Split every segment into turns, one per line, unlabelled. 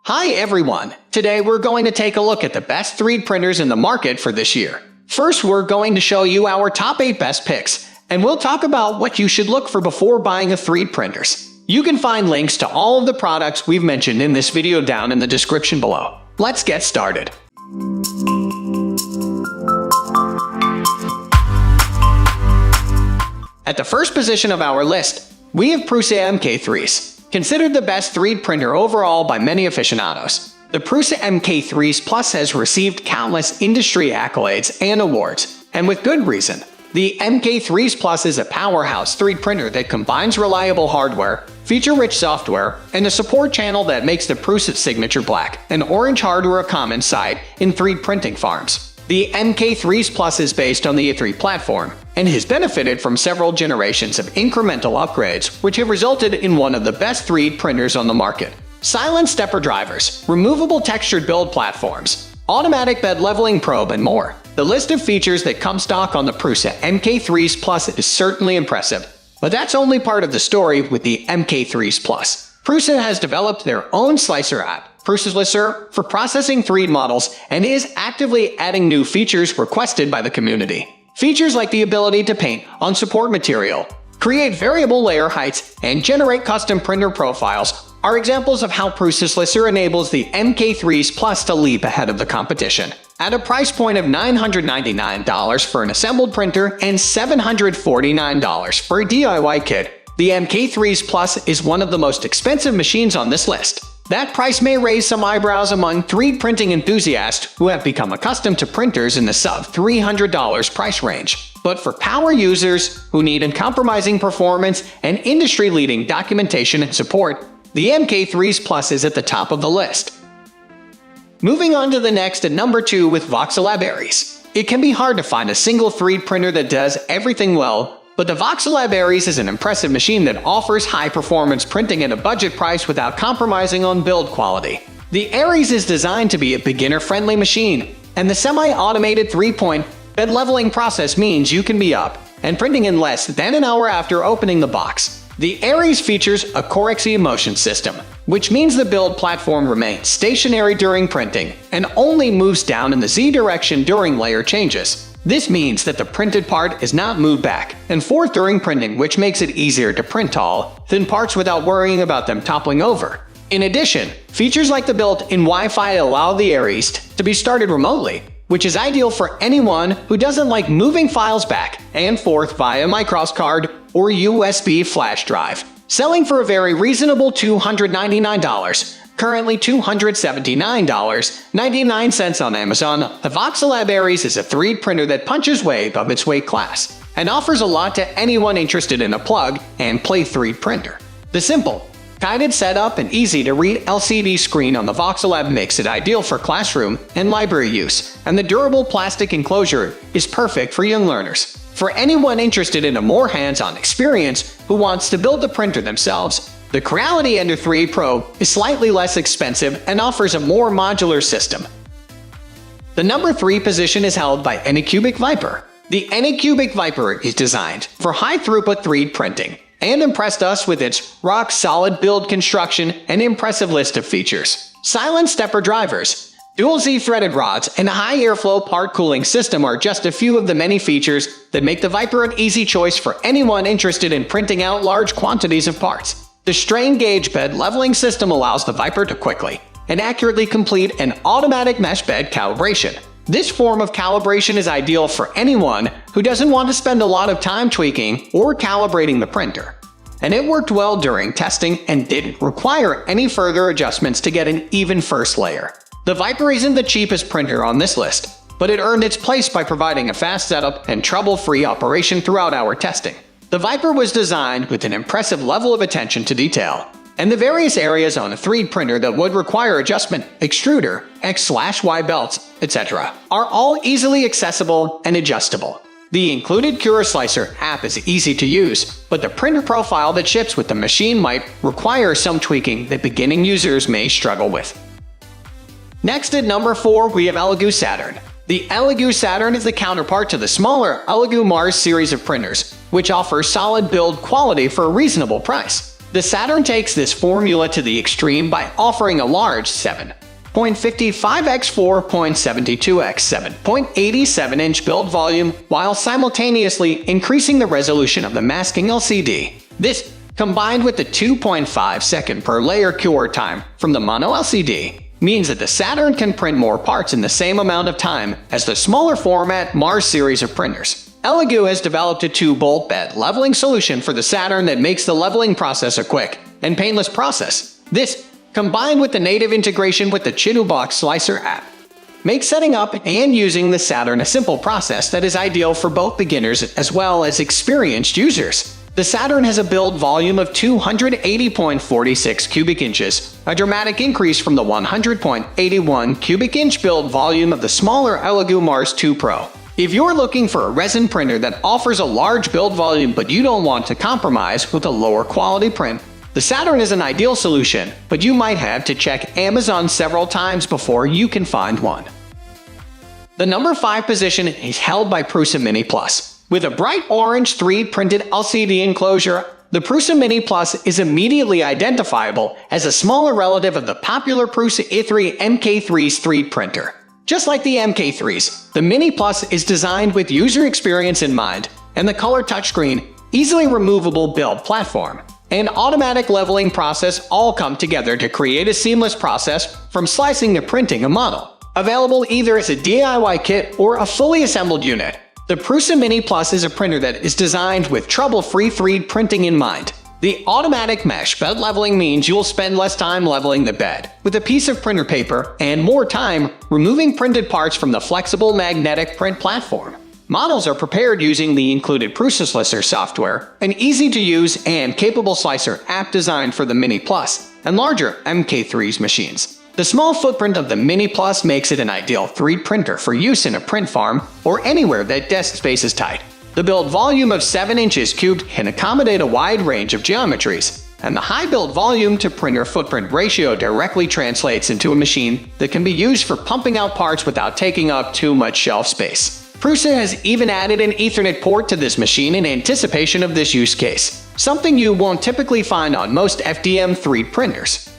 Hi everyone! Today we're going to take a look at the best 3D printers in the market for this year. First, we're going to show you our top 8 best picks, and we'll talk about what you should look for before buying a 3D printers. You can find links to all of the products we've mentioned in this video down in the description below. Let's get started. At the first position of our list, we have Prusa MK3s. Considered the best 3D printer overall by many aficionados, the Prusa MK3s Plus has received countless industry accolades and awards, and with good reason. The MK3s Plus is a powerhouse 3D printer that combines reliable hardware, feature-rich software, and a support channel that makes the Prusa signature black and orange hardware a common sight in 3D printing farms. The MK3s Plus is based on the E3 platform and has benefited from several generations of incremental upgrades, which have resulted in one of the best 3D printers on the market. Silent stepper drivers, removable textured build platforms, automatic bed leveling probe, and more. The list of features that come stock on the Prusa MK3s Plus is certainly impressive, but that's only part of the story with the MK3s Plus. Prusa has developed their own slicer app, Prusa Slicer, for processing 3D models and is actively adding new features requested by the community. Features like the ability to paint on support material, create variable layer heights, and generate custom printer profiles are examples of how Prusa Slicer enables the MK3s Plus to leap ahead of the competition. At a price point of $999 for an assembled printer and $749 for a DIY kit, the MK3s Plus is one of the most expensive machines on this list. That price may raise some eyebrows among 3D printing enthusiasts who have become accustomed to printers in the sub-$300 price range. But for power users who need uncompromising performance and industry-leading documentation and support, the MK3s Plus is at the top of the list. Moving on to the next at number 2 with voxelab Aries. It can be hard to find a single 3D printer that does everything well, but the voxelab Aries is an impressive machine that offers high-performance printing at a budget price without compromising on build quality. The Aries is designed to be a beginner-friendly machine, and the semi-automated 3-point bed leveling process means you can be up and printing in less than an hour after opening the box. The Aries features a Corexia motion system, which means the build platform remains stationary during printing and only moves down in the Z direction during layer changes. This means that the printed part is not moved back and forth during printing, which makes it easier to print tall, thin parts without worrying about them toppling over. In addition, features like the built-in Wi-Fi allow the Aries to be started remotely, which is ideal for anyone who doesn't like moving files back and forth via microscard or USB flash drive. Selling for a very reasonable $299. Currently $279.99 on Amazon, the voxelab Aries is a 3D printer that punches way above its weight class and offers a lot to anyone interested in a plug-and-play 3D printer. The simple, guided setup and easy-to-read LCD screen on the voxelab makes it ideal for classroom and library use, and the durable plastic enclosure is perfect for young learners. For anyone interested in a more hands-on experience who wants to build the printer themselves, the Creality Ender 3 Pro is slightly less expensive and offers a more modular system. The number 3 position is held by anycubic vyper. The anycubic vyper is designed for high-throughput 3D printing and impressed us with its rock-solid build construction and impressive list of features. Silent stepper drivers, dual Z-threaded rods, and a high airflow part cooling system are just a few of the many features that make the Vyper an easy choice for anyone interested in printing out large quantities of parts. The strain gauge bed leveling system allows the Vyper to quickly and accurately complete an automatic mesh bed calibration. This form of calibration is ideal for anyone who doesn't want to spend a lot of time tweaking or calibrating the printer. And it worked well during testing and didn't require any further adjustments to get an even first layer. The Vyper isn't the cheapest printer on this list, but it earned its place by providing a fast setup and trouble-free operation throughout our testing. The Vyper was designed with an impressive level of attention to detail, and the various areas on a 3D printer that would require adjustment, extruder, X/Y belts, etc., are all easily accessible and adjustable. The included Cura Slicer app is easy to use, but the printer profile that ships with the machine might require some tweaking that beginning users may struggle with. Next at number 4, we have elegoo Saturn. The elegoo Saturn is the counterpart to the smaller elegoo Mars series of printers, which offer solid build quality for a reasonable price. The Saturn takes this formula to the extreme by offering a large 7.55 x 4.72 x 7.87 inch build volume while simultaneously increasing the resolution of the masking LCD. This, combined with the 2.5 second per layer cure time from the mono LCD, means that the Saturn can print more parts in the same amount of time as the smaller format Mars series of printers. Elegoo has developed a 2-bolt bed leveling solution for the Saturn that makes the leveling process a quick and painless process. This, combined with the native integration with the Chitubox Slicer app, makes setting up and using the Saturn a simple process that is ideal for both beginners as well as experienced users. The Saturn has a build volume of 280.46 cubic inches, a dramatic increase from the 100.81 cubic inch build volume of the smaller Elegoo Mars 2 Pro. If you're looking for a resin printer that offers a large build volume but you don't want to compromise with a lower quality print, the Saturn is an ideal solution, but you might have to check Amazon several times before you can find one. The number 5 position is held by Prusa Mini Plus. With a bright orange 3D-printed LCD enclosure, the Prusa Mini Plus is immediately identifiable as a smaller relative of the popular Prusa i3 MK3's 3D printer. Just like the MK3s, the Mini Plus is designed with user experience in mind, and the color touchscreen, easily removable build platform, and automatic leveling process all come together to create a seamless process from slicing to printing a model. Available either as a DIY kit or a fully assembled unit, the Prusa Mini Plus is a printer that is designed with trouble-free 3D printing in mind. The automatic mesh bed leveling means you'll spend less time leveling the bed with a piece of printer paper and more time removing printed parts from the flexible magnetic print platform. Models are prepared using the included Prusa Slicer software, an easy-to-use and capable slicer app designed for the Mini Plus and larger MK3's machines. The small footprint of the Mini Plus makes it an ideal 3D printer for use in a print farm or anywhere that desk space is tight. The build volume of 7 inches cubed can accommodate a wide range of geometries, and the high build volume to printer footprint ratio directly translates into a machine that can be used for pumping out parts without taking up too much shelf space. Prusa has even added an Ethernet port to this machine in anticipation of this use case, something you won't typically find on most FDM 3D printers.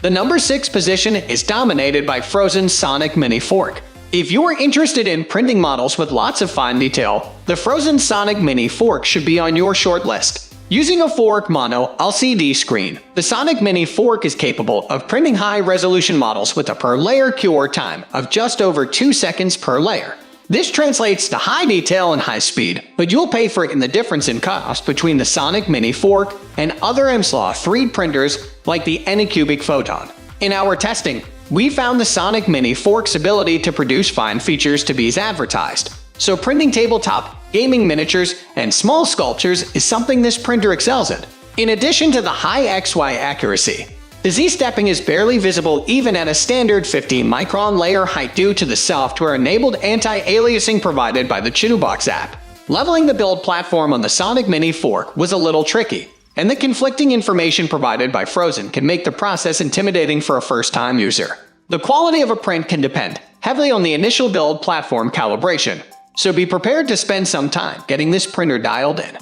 The number 6 position is dominated by Phrozen Sonic Mini Fork. If you're interested in printing models with lots of fine detail, the Phrozen Sonic Mini Fork should be on your short list. Using a fork mono LCD screen, the Sonic Mini Fork is capable of printing high-resolution models with a per-layer cure time of just over 2 seconds per layer. This translates to high detail and high speed, but you'll pay for it in the difference in cost between the Sonic Mini Fork and other MSLA 3D printers like the anycubic Photon. In our testing, we found the Sonic Mini Fork's ability to produce fine features to be as advertised. So printing tabletop, gaming miniatures, and small sculptures is something this printer excels at. In addition to the high XY accuracy, the Z-stepping is barely visible even at a standard 15-micron layer height due to the software-enabled anti-aliasing provided by the Chitubox app. Leveling the build platform on the Sonic Mini Fork was a little tricky, and the conflicting information provided by Phrozen can make the process intimidating for a first-time user. The quality of a print can depend heavily on the initial build platform calibration, so be prepared to spend some time getting this printer dialed in.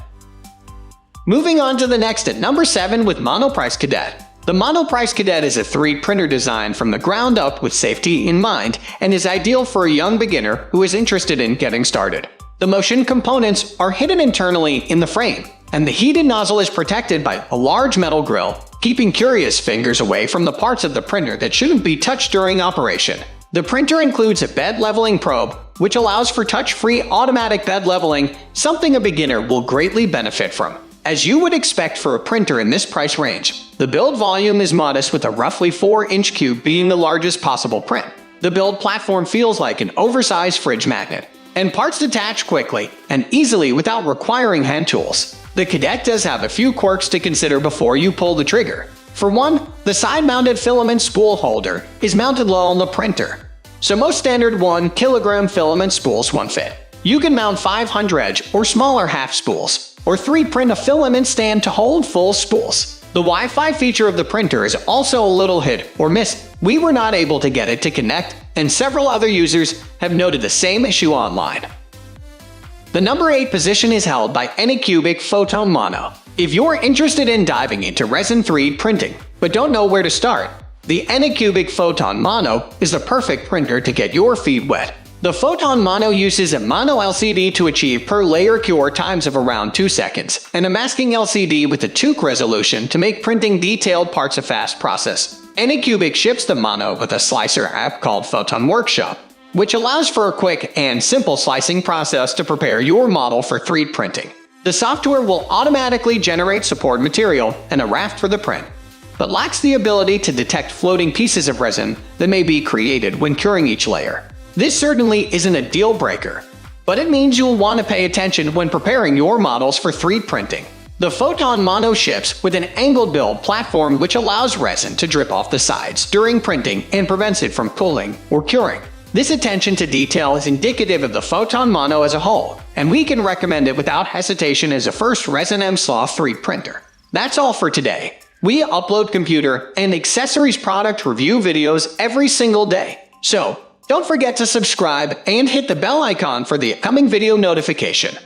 Moving on to the next at number 7 with Monoprice Cadet. The Monoprice Cadet is a 3D printer designed from the ground up with safety in mind and is ideal for a young beginner who is interested in getting started. The motion components are hidden internally in the frame, and the heated nozzle is protected by a large metal grill, keeping curious fingers away from the parts of the printer that shouldn't be touched during operation. The printer includes a bed leveling probe, which allows for touch-free automatic bed leveling, something a beginner will greatly benefit from. As you would expect for a printer in this price range, the build volume is modest with a roughly 4-inch cube being the largest possible print. The build platform feels like an oversized fridge magnet, and parts detach quickly and easily without requiring hand tools. The Cadet does have a few quirks to consider before you pull the trigger. For one, the side-mounted filament spool holder is mounted low on the printer, so most standard 1 kilogram filament spools won't fit. You can mount 500 edge or smaller half spools, or 3D print a filament stand to hold full spools. The Wi-Fi feature of the printer is also a little hit or miss. We were not able to get it to connect, and several other users have noted the same issue online. The number 8 position is held by anycubic Photon Mono. If you're interested in diving into resin 3D printing, but don't know where to start, the anycubic Photon Mono is the perfect printer to get your feet wet. The Photon Mono uses a mono LCD to achieve per layer cure times of around 2 seconds, and a masking LCD with a 2K resolution to make printing detailed parts a fast process. Anycubic ships the Mono with a slicer app called Photon Workshop, which allows for a quick and simple slicing process to prepare your model for 3D printing. The software will automatically generate support material and a raft for the print, but lacks the ability to detect floating pieces of resin that may be created when curing each layer. This certainly isn't a deal breaker, but it means you'll want to pay attention when preparing your models for 3D printing. The Photon Mono ships with an angled build platform which allows resin to drip off the sides during printing and prevents it from cooling or curing. This attention to detail is indicative of the Photon Mono as a whole, and we can recommend it without hesitation as a first resin MSLOF 3D printer. That's all for today. We upload computer and accessories product review videos every single day, so don't forget to subscribe and hit the bell icon for the upcoming video notification.